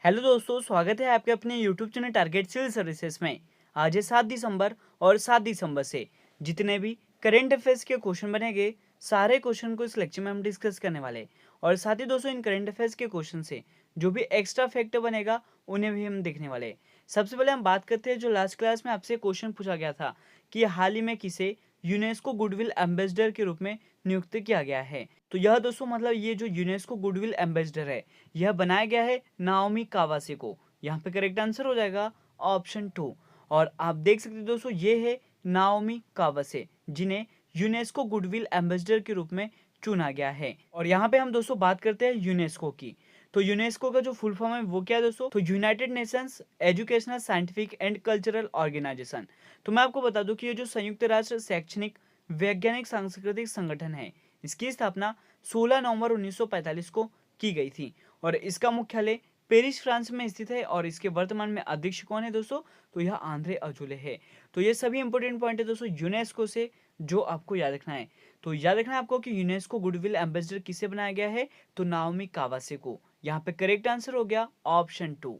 Hello दोस्तों, स्वागत है आपके अपने YouTube channel target civil services में। आज है 7 दिसंबर और 7 दिसंबर से जितने भी करेंट अफेयर्स के क्वेश्चन बनेंगे, सारे क्वेश्चन को इस लेक्चर में हम डिस्कस करने वाले हैं। और साथ ही दोस्तों, इन करेंट अफेयर्स के क्वेश्चन से जो भी एक्स्ट्रा फैक्ट बनेगा उन्हें भी हम देखने वाले हैं। सबसे पहले हम बात करते हैं, जो लास्ट क्लास में आपसे क्वेश्चन पूछा गया था कि हाल ही में किसे यूनेस्को गुडविल एम्बेसडर के रूप में नियुक्त किया गया है। तो यह दोस्तों मतलब ये जो यूनेस्को गुडविल एम्बेसडर है, यह बनाया गया है नाओमी कावासे को। यहाँ पे करेक्ट आंसर हो जाएगा ऑप्शन 2। और आप देख सकते हैं दोस्तों, ये है नाओमी कावासे, जिन्हें यूनेस्को गुडविल एम्बेसडर के रूप में चुना गया है। और यहाँ पे हम दोस्तों बात करते हैं यूनेस्को की। तो यूनेस्को का जो फुल फॉर्म है वो क्या है दोस्तों? तो united nations educational scientific and cultural organization. तो मैं आपको बता दूं कि ये जो संयुक्त राष्ट्र शैक्षणिक वैज्ञानिक सांस्कृतिक संगठन है, इसकी स्थापना 16 नवंबर 1945 को की गई थी। और इसका मुख्यालय पेरिस फ्रांस में स्थित है। और इसके वर्तमान में अध्यक्ष कौन है दोस्तों? तो यह आंद्रे अजूले है। तो ये सभी इंपॉर्टेंट पॉइंट है दोस्तों यूनेस्को से, जो आपको याद रखना है। तो याद रखना है आपको कि यूनेस्को गुडविल एम्बेसडर किसे बनाया गया है? तो नाओमी कावासे को। यहाँ पे करेक्ट आंसर हो गया ऑप्शन 2।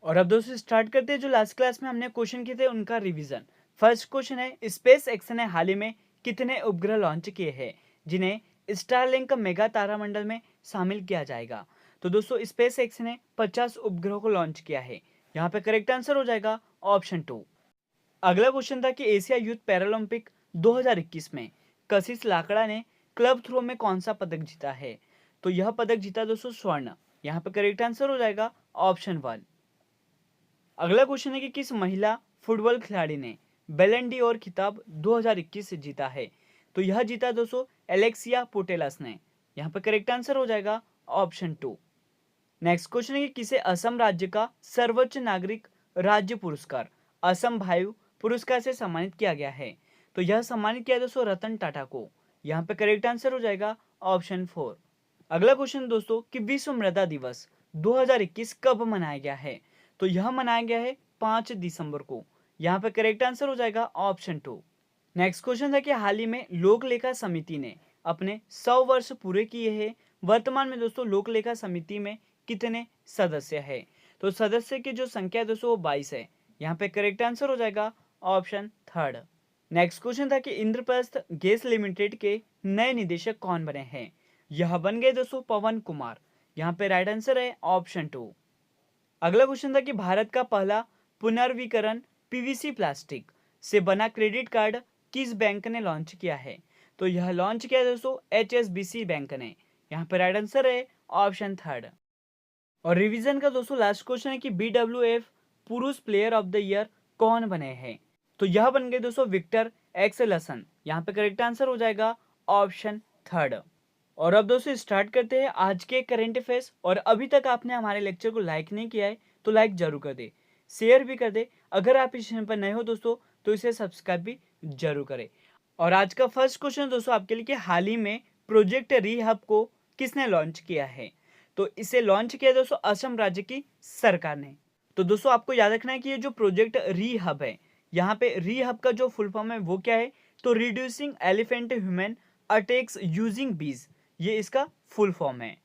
और अब दोस्तों स्टार्ट करते हैं, जो लास्ट क्लास में हमने क्वेश्चन किए थे उनका रिवीजन। फर्स्ट क्वेश्चन है, स्पेस एक्स ने हाल ही में कितने उपग्रह लॉन्च किए हैं जिन्हें स्टारलिंक मेगा तारामंडल में शामिल किया जाएगा? तो दोस्तों स्पेस एक्स ने 50 उपग्रहों को लॉन्च किया है। यहाँ पे करेक्ट आंसर हो जाएगा ऑप्शन 2। अगला क्वेश्चन था कि एशिया यूथ पैरालंपिक 2021 में कशिश लाकड़ा ने क्लब थ्रो में कौन सा पदक जीता है? तो यह पदक जीता दोस्तों स्वर्ण। यहाँ पे करेक्ट आंसर हो जाएगा ऑप्शन 1। अगला क्वेश्चन है कि किस महिला फुटबॉल खिलाड़ी ने बैलन डी और खिताब 2021 से जीता है? तो यह जीता दोस्तों एलेक्सिया पुटेलस ने। यहाँ पे करेक्ट आंसर हो जाएगा ऑप्शन 2। नेक्स्ट क्वेश्चन है कि किसे असम राज्य का सर्वोच्च नागरिक राज्य पुरस्कार असम वायु पुरस्कार से सम्मानित किया गया है? तो यह सम्मानित किया दोस्तों रतन टाटा को। यहाँ पे करेक्ट आंसर हो जाएगा ऑप्शन 4। अगला क्वेश्चन दोस्तों कि विश्व मृदा दिवस 2021 कब मनाया गया है? तो यह मनाया गया है 5 दिसंबर को। यहाँ पे करेक्ट आंसर हो जाएगा ऑप्शन 2। नेक्स्ट क्वेश्चन था कि हाल ही में लोक लेखा समिति ने अपने 100 वर्ष पूरे किए हैं। वर्तमान में दोस्तों लोक लेखा समिति में कितने सदस्य है? तो सदस्य की जो संख्या है दोस्तों वो 22 है। यहाँ पे करेक्ट आंसर हो जाएगा ऑप्शन 3। नेक्स्ट क्वेश्चन था कि इंद्रप्रस्थ गैस लिमिटेड के नए निदेशक कौन बने हैं? यह बन गए दोस्तों पवन कुमार। यहाँ पे राइट आंसर है ऑप्शन 2। अगला क्वेश्चन था कि भारत का पहला पुनर्वीकरण पीवीसी प्लास्टिक से बना क्रेडिट कार्ड किस बैंक ने लॉन्च किया है? तो यह लॉन्च किया दोस्तों एचएसबीसी बैंक ने। यहाँ पे राइट आंसर है ऑप्शन 3। और रिवीजन का दोस्तों लास्ट क्वेश्चन है कि बीडब्ल्यूएफ पुरुष प्लेयर ऑफ द ईयर कौन बने हैं? तो यह बन गए दोस्तों विक्टर एक्सेलसन। यहाँ पे करेक्ट आंसर हो जाएगा ऑप्शन 3। और अब दोस्तों स्टार्ट करते हैं आज के करेंट अफेयर्स। और अभी तक आपने हमारे लेक्चर को लाइक नहीं किया है तो लाइक जरूर कर दे, शेयर भी कर दे। अगर आप इस चैनल पर नए हो दोस्तों तो इसे सब्सक्राइब भी जरूर करें। और आज का फर्स्ट क्वेश्चन दोस्तों आपके लिए कि हाल ही में प्रोजेक्ट रीहब को किसने लॉन्च किया है? तो इसे लॉन्च किया दोस्तों असम राज्य की सरकार ने। तो दोस्तों आपको याद रखना है कि ये जो प्रोजेक्ट रीहब है, यहाँ पे रीहब का जो फुल फॉर्म है वो क्या है? तो reducing elephant human attacks using बीज, ये इसका फुल फॉर्म है।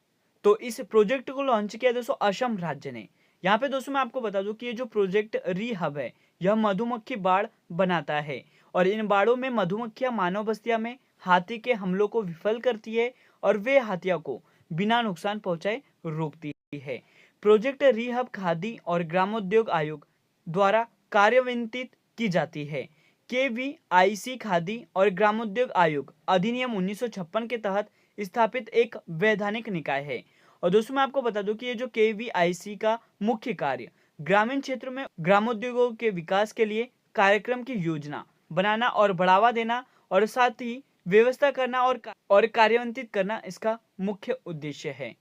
तो इस प्रोजेक्ट को लॉन्च किया दोस्तों असम राज्य ने। यहाँ पे दोस्तों मैं आपको बता दूं कि ये जो प्रोजेक्ट रीहब है, यह मधुमक्खी बाड़ बनाता है। और इन बाड़ों में मधुमक्खियां मानव बस्तियों में हाथी के हमलों को विफल करती है और वे हाथियों को बिना नुकसान पहुंचाए रोकती है। प्रोजेक्ट रीहब खादी और ग्रामोद्योग आयोग द्वारा कार्यान्वित की जाती है। केवीआईसी खादी और ग्रामोद्योग आयोग अधिनियम 1956 के तहत स्थापित एक वैधानिक निकाय है। और दोस्तों मैं आपको बता दूं कि ये जो केवीआईसी का मुख्य कार्य ग्रामीण क्षेत्रों में ग्रामोद्योगों के विकास के लिए कार्यक्रम की योजना बनाना और बढ़ावा देना और साथ ही व्यवस्था करना और कार्यान्वित करना इसका मुख्य उद्देश्य है।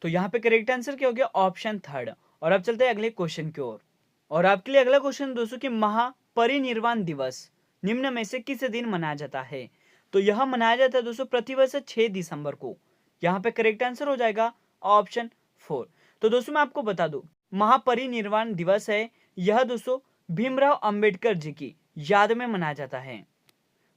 तो यहाँ पे करेक्ट आंसर क्या हो गया? ऑप्शन 3। और अब चलते हैं अगले क्वेश्चन की ओर। और आपके लिए अगला क्वेश्चन दोस्तों कि महापरिनिर्वाण दिवस निम्न में से किस दिन मनाया जाता है? तो यह मनाया जाता है दोस्तों प्रतिवर्ष 6 दिसंबर को। यहाँ पे करेक्ट आंसर हो जाएगा ऑप्शन 4। तो दोस्तों मैं आपको बता दूं महापरिनिर्वाण दिवस है, यह दोस्तों भीमराव अंबेडकर जी की याद में मनाया जाता है।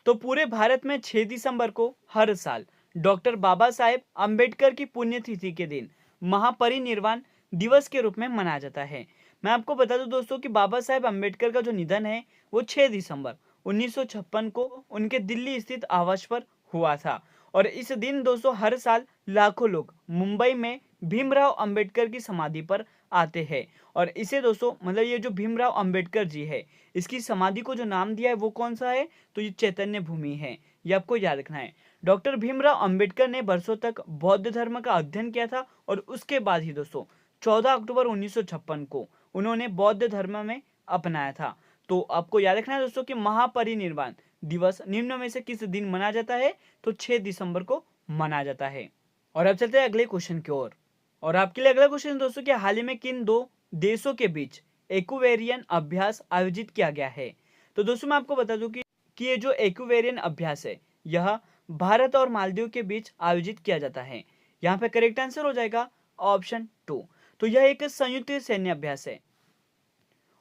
तो पूरे भारत में 6 दिसंबर को हर साल डॉक्टर बाबा साहेब अंबेडकर की पुण्यतिथि के दिन महापरिनिर्वाण दिवस के रूप में मनाया जाता है। मैं आपको बता दूं दोस्तों कि बाबा साहेब अम्बेडकर का जो निधन है वो 6 दिसंबर 1956 को उनके दिल्ली स्थित आवास पर हुआ था। और इस दिन दोस्तों हर साल लाखों लोग मुंबई में भीमराव अंबेडकर की समाधि पर आते हैं। और इसे दोस्तों मतलब ये जो भीमराव अंबेडकर जी है, इसकी समाधि को जो नाम दिया है वो कौन सा है, तो ये चैतन्य भूमि है। ये आपको याद रखना है। डॉक्टर भीमराव अंबेडकर ने वर्षों तक बौद्ध धर्म का अध्ययन किया था और उसके बाद ही दोस्तों 14 अक्टूबर 1956 को उन्होंने बौद्ध धर्म में अपनाया था। तो आपको याद रखना है दोस्तों कि महापरिनिर्वाण दिवस निम्न में से किस दिन मनाया जाता है, तो 6 दिसंबर को मनाया जाता है। और अब चलते हैं अगले क्वेश्चन की ओर। और आपके लिए अगला क्वेश्चन दोस्तों कि हाल ही में किन दो देशों के बीच एक्वेरियन अभ्यास आयोजित किया गया है। तो दोस्तों मैं आपको बता दूं कि ये जो एक्वेरियन अभ्यास है यह भारत और मालदीव के बीच आयोजित किया जाता है। यहाँ पे करेक्ट आंसर हो जाएगा ऑप्शन 2। तो यह एक संयुक्त सैन्य अभ्यास है।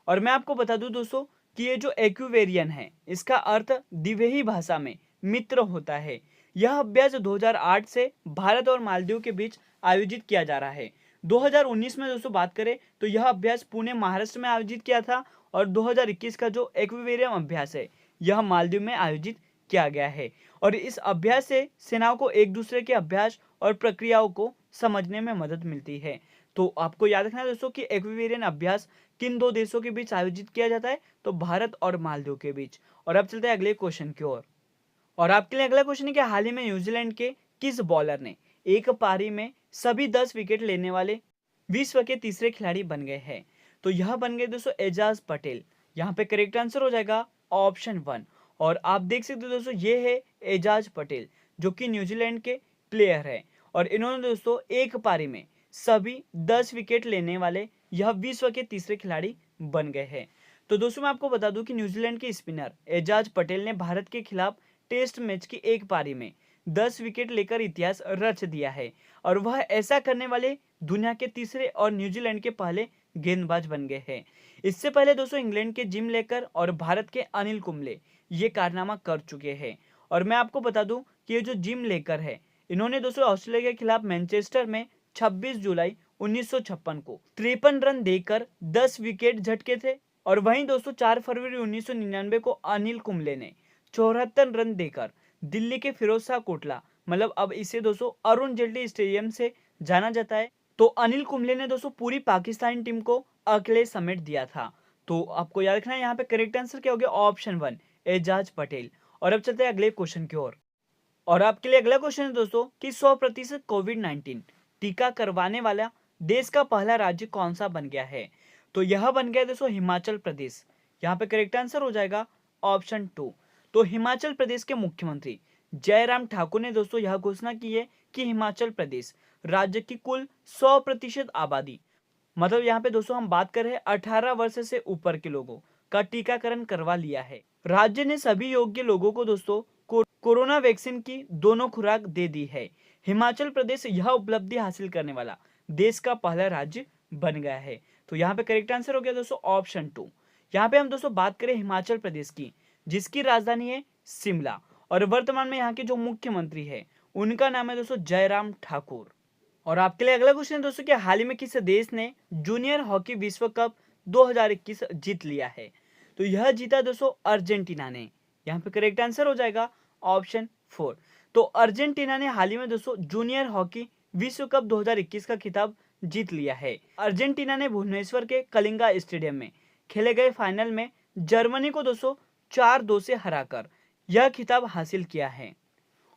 और मैं आपको बता दूं दोस्तों कि ये जो एक्वेरियन है इसका अर्थ दिवेही भाषा में मित्र होता है। यह अभ्यास 2008 से भारत और मालदीव के बीच आयोजित किया जा रहा है। 2019 में दोस्तों बात करें तो यह अभ्यास पुणे महाराष्ट्र में आयोजित किया था। और 2021 का जो एक्वेरियम अभ्यास है यह मालदीव में आयोजित किया गया है। और इस अभ्यास से सेनाओं को एक दूसरे के अभ्यास और प्रक्रियाओं को समझने में मदद मिलती है। तो आपको याद रखना है दोस्तों कि एक्वेरियन अभ्यास किन दो देशों के बीच आयोजित किया जाता है, तो भारत और मालदीव के बीच। और अब चलते हैं अगले क्वेश्चन की ओर। और आपके लिए अगला क्वेश्चन है कि हाल ही में न्यूजीलैंड के किस बॉलर ने एक पारी में सभी 10 विकेट लेने वाले विश्व के तीसरे खिलाड़ी बन गए हैं। तो यह बन गए दोस्तों एजाज पटेल। यहाँ पे करेक्ट आंसर हो जाएगा ऑप्शन 1। और आप देख सकते हो दोस्तों ये है एजाज पटेल जो कि न्यूजीलैंड के प्लेयर है। और इन्होंने दोस्तों एक पारी में सभी 10 विकेट लेने वाले यह विश्व के तीसरे खिलाड़ी बन गए हैं। तो दोस्तों मैं आपको बता दूं कि न्यूजीलैंड के स्पिनर एजाज पटेल ने भारत के खिलाफ टेस्ट मैच की एक पारी में 10 विकेट लेकर इतिहास रच दिया है। और वह ऐसा करने वाले दुनिया के तीसरे और न्यूजीलैंड के पहले गेंदबाज बन गए हैं। इससे पहले दोस्तों इंग्लैंड के जिम लेकर और भारत के अनिल कुंबले ये कारनामा कर चुके हैं। और मैं आपको बता दूं कि ये जो जिम लेकर है इन्होंने दोस्तों ऑस्ट्रेलिया के खिलाफ मैनचेस्टर में 26 जुलाई 1956 को 53 रन देकर 10 विकेट झटके थे। और वहीं दोस्तों 4 फरवरी 1999 को अनिल कुंबले ने 74 रन देकर दिल्ली के फिरोज शाह कोटला मतलब अब इसे दोस्तों अरुण जेटली स्टेडियम से जाना जाता है। तो अनिल कुंबले ने दोस्तों पूरी पाकिस्तानी टीम को अकेले समेट दिया था। तो आपको याद रखना है यहाँ पे करेक्ट आंसर क्या हो गया, ऑप्शन 1 एजाज पटेल। और अब चलते हैं अगले क्वेश्चन की ओर। और आपके लिए अगला क्वेश्चन है दोस्तों कि 100% कोविड-19 टीका करवाने वाला देश का पहला राज्य कौन सा बन गया है। तो यह बन गया दोस्तों हिमाचल प्रदेश। यहाँ पे करेक्ट आंसर हो जाएगा ऑप्शन 2। तो हिमाचल प्रदेश के मुख्यमंत्री जयराम ठाकुर ने दोस्तों यह घोषणा की है कि हिमाचल प्रदेश राज्य की कुल 100% आबादी मतलब यहाँ पे दोस्तों हम बात कर रहे हैं 18 वर्ष से ऊपर के लोगों का टीकाकरण करवा लिया है। राज्य ने सभी योग्य लोगों को दोस्तों कोरोना वैक्सीन की दोनों खुराक दे दी है। हिमाचल प्रदेश यह उपलब्धि हासिल करने वाला देश का पहला राज्य बन गया है। तो यहाँ पे करेक्ट आंसर हो गया दोस्तों ऑप्शन 2। यहाँ पे हम दोस्तों बात करें हिमाचल प्रदेश की जिसकी राजधानी है शिमला। और वर्तमान में यहाँ के जो मुख्यमंत्री है उनका नाम है दोस्तों जयराम ठाकुर। और आपके लिए अगला क्वेश्चन है दोस्तों कि हाल ही में किस देश ने जूनियर हॉकी विश्व कप 2021 जीत लिया है। तो यह जीता दोस्तों अर्जेंटीना ने। यहाँ पे करेक्ट आंसर हो जाएगा ऑप्शन 4। तो अर्जेंटीना ने हाल ही में दोस्तों जूनियर हॉकी विश्व कप 2021 का खिताब जीत लिया है। अर्जेंटीना ने भुवनेश्वर के कलिंगा स्टेडियम में खेले गए फाइनल में जर्मनी को दोस्तों 4-2 से हराकर यह खिताब हासिल किया है।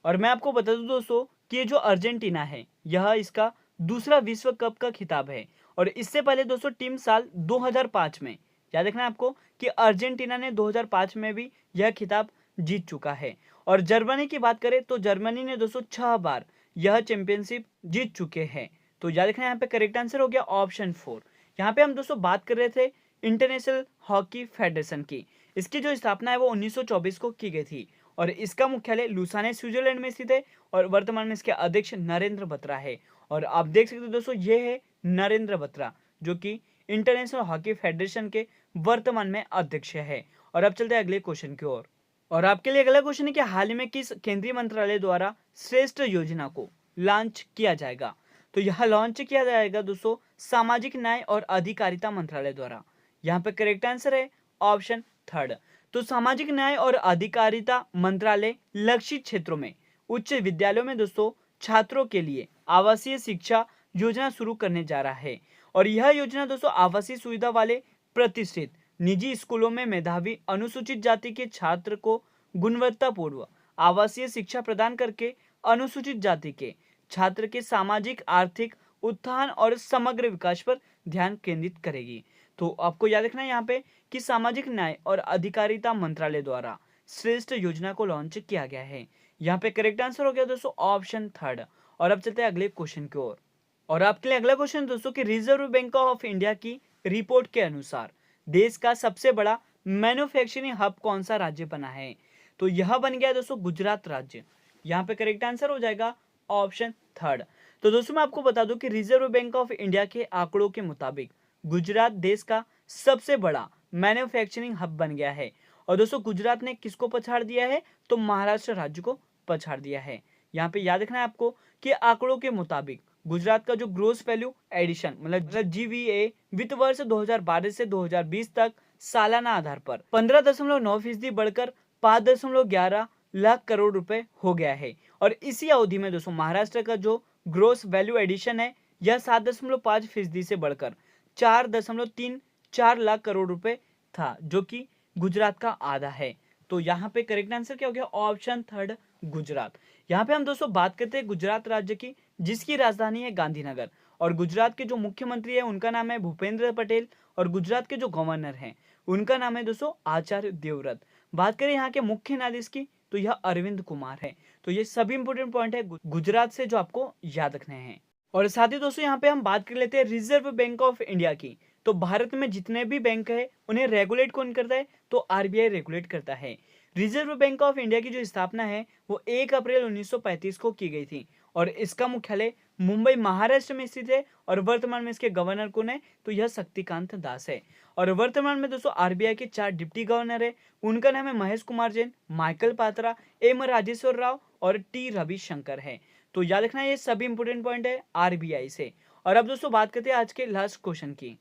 और मैं आपको बता दूं दोस्तों कि ये जो अर्जेंटीना है यह इसका दूसरा विश्व कप का खिताब है। और इससे पहले दोस्तों टीम साल 2005 में याद रखना है आपको कि अर्जेंटीना ने 2005 में भी यह खिताब जीत चुका है। और जर्मनी की बात करें तो जर्मनी ने दोस्तों 6 बार यह चैंपियनशिप जीत चुके हैं। तो याद रखना यहाँ पे करेक्ट आंसर हो गया ऑप्शन 4। यहाँ पे हम दोस्तों बात कर रहे थे इंटरनेशनल हॉकी फेडरेशन की। इसकी जो स्थापना है वो 1924 को की गई थी। और इसका मुख्यालय लुसाने स्विट्जरलैंड में स्थित है। और वर्तमान में इसके अध्यक्ष नरेंद्र बत्रा है। और आप देख सकते हो दोस्तों ये है नरेंद्र बत्रा जो कि इंटरनेशनल हॉकी फेडरेशन के वर्तमान में अध्यक्ष है। और अब चलते हैं अगले क्वेश्चन की ओर। और आपके लिए अगला क्वेश्चन है कि हाल ही में किस केंद्रीय मंत्रालय द्वारा श्रेष्ठ योजना को लॉन्च किया जाएगा। तो यह लॉन्च किया जाएगा दोस्तों सामाजिक न्याय और अधिकारिता मंत्रालय द्वारा। यहाँ पे करेक्ट आंसर है ऑप्शन थर्ड। तो सामाजिक न्याय और अधिकारिता मंत्रालय लक्षित क्षेत्रों में उच्च विद्यालयों में दोस्तों छात्रों के लिए आवासीय शिक्षा योजना शुरू करने जा रहा है। और यह योजना दोस्तों आवासीय सुविधा वाले प्रतिष्ठित निजी स्कूलों में मेधावी अनुसूचित जाति के छात्र को गुणवत्तापूर्ण आवासीय शिक्षा प्रदान करके अनुसूचित जाति के छात्र के सामाजिक आर्थिक उत्थान और समग्र विकास पर ध्यान केंद्रित करेगी। तो आपको याद रखना है यहाँ पे कि सामाजिक न्याय और अधिकारिता मंत्रालय द्वारा श्रेष्ठ योजना को लॉन्च किया गया है। यहाँ पे करेक्ट आंसर हो गया दोस्तों ऑप्शन थर्ड। और अब चलते हैं अगले क्वेश्चन की ओर। और आपके लिए अगला क्वेश्चन दोस्तों कि रिजर्व बैंक ऑफ इंडिया की रिपोर्ट के अनुसार देश का सबसे बड़ा मैन्युफैक्चरिंग हब कौन सा राज्य बना है? तो यह बन गया दोस्तों गुजरात राज्य। यहाँ पे करेक्ट आंसर हो जाएगा ऑप्शन थर्ड। तो दोस्तों मैं आपको बता दूं कि रिजर्व बैंक ऑफ इंडिया के आंकड़ों के मुताबिक गुजरात देश का सबसे बड़ा मैन्युफैक्चरिंग हब बन गया है। और दोस्तों गुजरात ने किसको पछाड़ दिया है? तो महाराष्ट्र राज्य को पछाड़ दिया है। यहाँ पे याद रखना है आपको कि आंकड़ों के मुताबिक गुजरात का जो ग्रोस वैल्यू एडिशन मतलब जीवीए वित्त वर्ष 2012 से 2020 तक सालाना आधार पर 15.9% बढ़कर 5.11 लाख करोड़ रुपए हो गया है। और इसी अवधि में दोस्तों महाराष्ट्र का जो ग्रोस वैल्यू एडिशन है यह 7.5% से बढ़कर 4.34 लाख करोड़ रुपए था, जो कि गुजरात का आधा है। तो यहाँ पे करेक्ट आंसर क्या हो गया? Option third Gujarat. यहाँ पे हम दोस्तों बात करते हैं गुजरात राज्य की, जिसकी राजधानी है गांधीनगर। और गुजरात के जो मुख्यमंत्री है उनका नाम है भूपेंद्र पटेल। और गुजरात के जो गवर्नर हैं उनका नाम है दोस्तों आचार्य देवव्रत। बात करें यहाँ के मुख्य न्यायाधीश की तो यह अरविंद कुमार है। तो ये सभी इंपोर्टेंट पॉइंट है गुजरात से जो आपको याद रखने हैं। और साथ ही दोस्तों यहाँ पे हम बात कर लेते हैं रिजर्व बैंक ऑफ इंडिया की। तो भारत में जितने भी बैंक है उन्हें रेगुलेट कौन करता है? तो आरबीआई रेगुलेट करता है। रिजर्व बैंक ऑफ इंडिया की जो स्थापना है वो 1 अप्रैल 1935 को की गई थी। और इसका मुख्यालय मुंबई महाराष्ट्र में स्थित है। और वर्तमान में इसके गवर्नर कौन है? तो यह शक्तिकांत दास है। और वर्तमान में दोस्तों आरबीआई के 4 डिप्टी गवर्नर है। उनका नाम है महेश कुमार जैन, माइकल पात्रा, एम राजेश्वर राव और टी रविशंकर है। तो याद रखना ये सभी इंपोर्टेंट पॉइंट है आरबीआई से। और अब दोस्तों बात करते हैं आज के लास्ट क्वेश्चन की।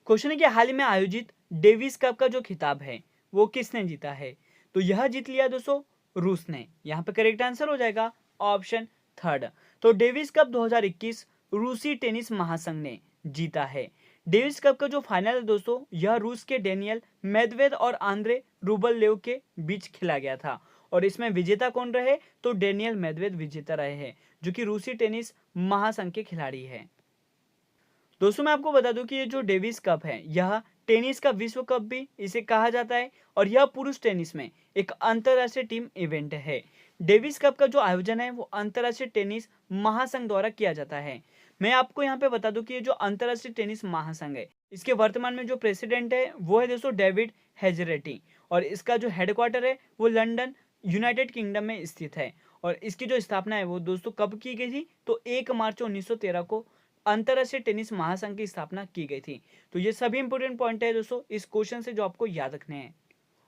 क्वेश्चन है कि हाल ही में आयोजित डेविस कप का जो खिताब है वो किसने जीता है? तो यह जीत लिया दोस्तों रूस ने। यहाँ पे करेक्ट आंसर हो जाएगा ऑप्शन थर्ड। तो डेविस कप 2021 रूसी टेनिस महासंघ ने जीता है। डेविस कप का जो फाइनल है दोस्तों यह रूस के डेनियल मेदवेदेव और आंद्रे रूबलेव के बीच खेला गया था। और इसमें विजेता कौन रहे? तो डेनियल मेदवेदेव विजेता रहे हैं, जो कि रूसी टेनिस महासंघ के खिलाड़ी है। दोस्तों मैं आपको बता दूं कि ये जो डेविस कप है यह टेनिस का विश्व कप भी इसे कहा जाता है। और यह पुरुष टेनिस में एक अंतरराष्ट्रीय टीम इवेंट है। डेविस कप का जो आयोजन है वो अंतरराष्ट्रीय टेनिस महासंघ द्वारा किया जाता है। मैं आपको यहाँ पे बता दूं कि ये जो अंतरराष्ट्रीय टेनिस महासंघ है इसके वर्तमान में जो प्रेसिडेंट है वो है दोस्तों डेविड हेजरेटी। और इसका जो हेडक्वार्टर है वो लंदन यूनाइटेड किंगडम में स्थित है। और इसकी जो स्थापना है वो दोस्तों कब की गई थी? तो 1 मार्च 1913 को अंतरराष्ट्रीय टेनिस महासंघ की स्थापना की गई थी। तो ये सभी इंपोर्टेंट पॉइंट है दोस्तों इस क्वेश्चन से जो आपको याद रखने हैं।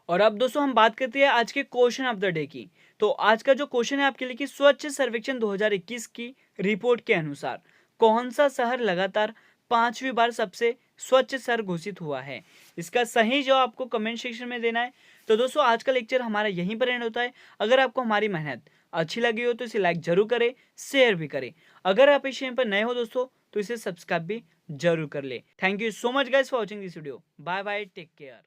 और अब दोस्तों हम बात करते हैं आज के क्वेश्चन ऑफ द डे की। तो आज का जो क्वेश्चन है आपके लिए कि स्वच्छ सर्वेक्षण 2021 की रिपोर्ट के अनुसार कौन सा शहर लगातार 5वीं बार सबसे स्वच्छ शहर घोषित हुआ है? इसका सही जवाब आपको कमेंट सेक्शन में देना है। तो दोस्तों आज का लेक्चर हमारा यहीं पर एंड होता है। अगर आपको हमारी मेहनत अच्छी लगी हो तो इसे लाइक जरूर करें, शेयर भी करें। अगर आप इस चैनल पर नए हो दोस्तों तो इसे सब्सक्राइब भी जरूर कर ले। Thank you so much guys for watching this video. Bye bye, take care.